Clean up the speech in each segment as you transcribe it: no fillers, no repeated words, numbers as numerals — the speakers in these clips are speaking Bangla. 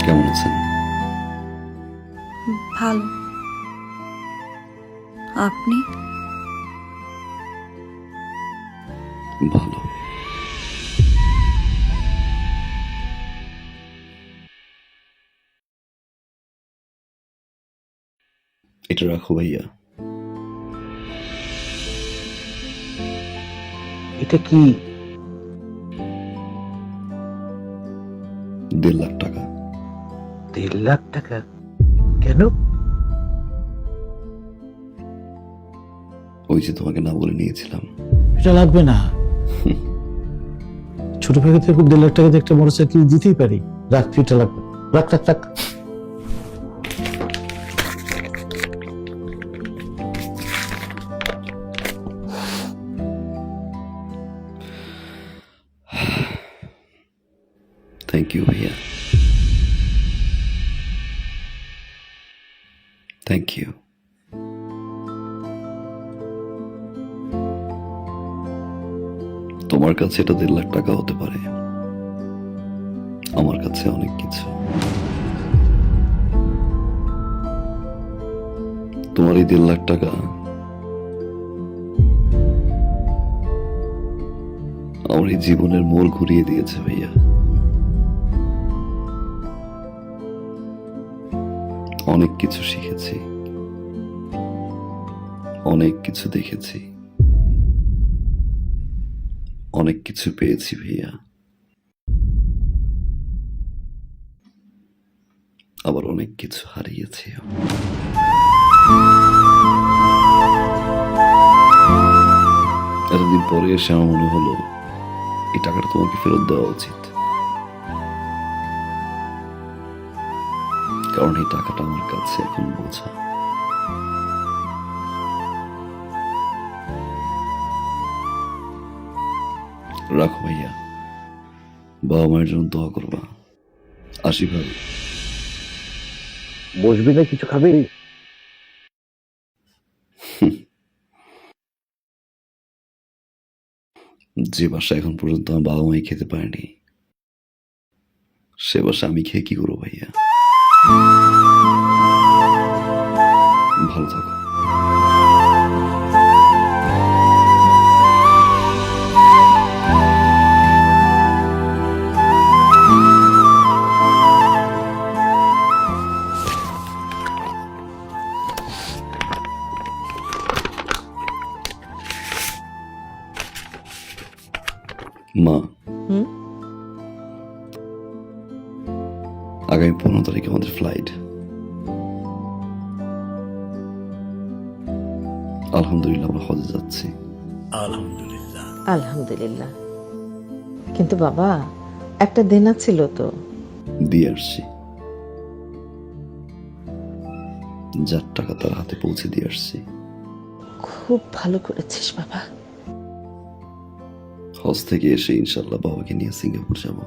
কেমন আছেন? ভালো। আপনি? ভালো। এটা রাখো ভাইয়া। এটা কি? 1.5 লাখ টাকা। 1.5 লাখ টাকা? কেন? ওই যে তোমাকে না বলে নিয়েছিলাম। এটা লাগবে না। ছোট ভাইকে থেকে 1.5 লাখ টাকা দিয়ে একটা মোটরসাইকেল দিতেই পারি। রাখ, এটা লাগবে। রাখ রাখ রাখ। থ্যাংক ইউ ভাইয়া। Thank you. তোমার কাছে এটা 1.5 লাখ টাকা হতে পারে, আমার কাছে অনেক কিছু। তোমার এই 1.5 লাখ টাকা আমার এই জীবনের মোড় ঘুরিয়ে দিয়েছে ভাইয়া। অনেক কিছু শিখেছি, অনেক কিছু দেখেছি, অনেক কিছু পেয়েছি ভাইয়া, আবার অনেক কিছু হারিয়েছি। এতদিন পরে এসে আমার মনে হলো এই টাকাটা তোমাকে ফেরত দেওয়া উচিত, কারণ এই টাকাটা আমার কাছে এখন বোঝা। রাখো ভাইয়া, বাবা মায়ের জন্য দোয়া করবা। আসি ভাবি। বসবি না, কিছু খাবি? যে বাসা এখন পর্যন্ত আমার বাবা মাই খেতে পারেনি, সে বাসা আমি খেয়ে কি করবো ভাইয়া? ভালো থাকো। মা, আগামী 15 তারিখে আমাদের ফ্লাইট। আলহামদুলিল্লাহ আমরা হজে যাচ্ছি। আলহামদুলিল্লাহ। আলহামদুলিল্লাহ। কিন্তু বাবা, একটা দেনা ছিল তো। দিয়ে আসছি, যার টাকা তার হাতে পৌঁছে দিয়ে আসছি। খুব ভালো করেছিস বাবা। হজ থেকে এসে ইনশাল্লাহ বাবাকে নিয়ে সিঙ্গাপুর যাব।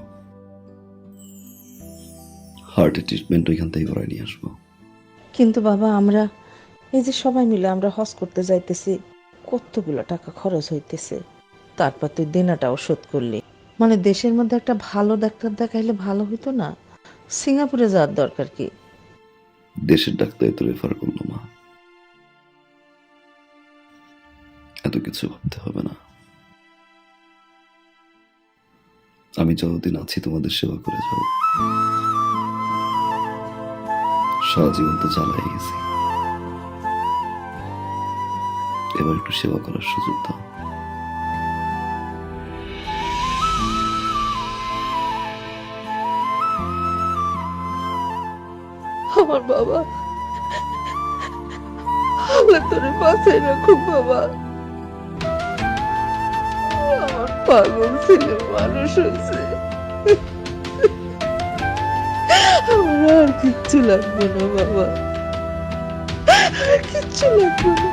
হার্টের ট্রিটমেন্ট ওইখান থেকে করাই নিয়ে আসবো। কিন্তু বাবা, আমরা এই যে সবাই মিলে আমরা হজ করতে যাইতেছি, কতগুলো টাকা খরচ হইতেছে। তারপর তুই দেনাটাও শোধ করলি। মানে দেশের মধ্যে একটা ভালো ডাক্তার দেখাইলে ভালো হইতো না? সিঙ্গাপুরে যাওয়ার দরকার কি? দেশের ডাক্তারে তো রেফার করলো মা, এত কিছু ভাবতে হবে না। আমি যতদিন আছি তোমাদের সেবা করে যাব। সারা জীবন তো জ্বালাই গেছি, এবার একটু সেবা করার সুযোগ দাও। আমার বাবা, আল্লাহ তোরে বাঁচাই রাখুক বাবা। আমার পাগল ছেলে মানুষ হয়েছে। আমার আর কিচ্ছু লাগবে না বাবা, কিচ্ছু লাগবে না।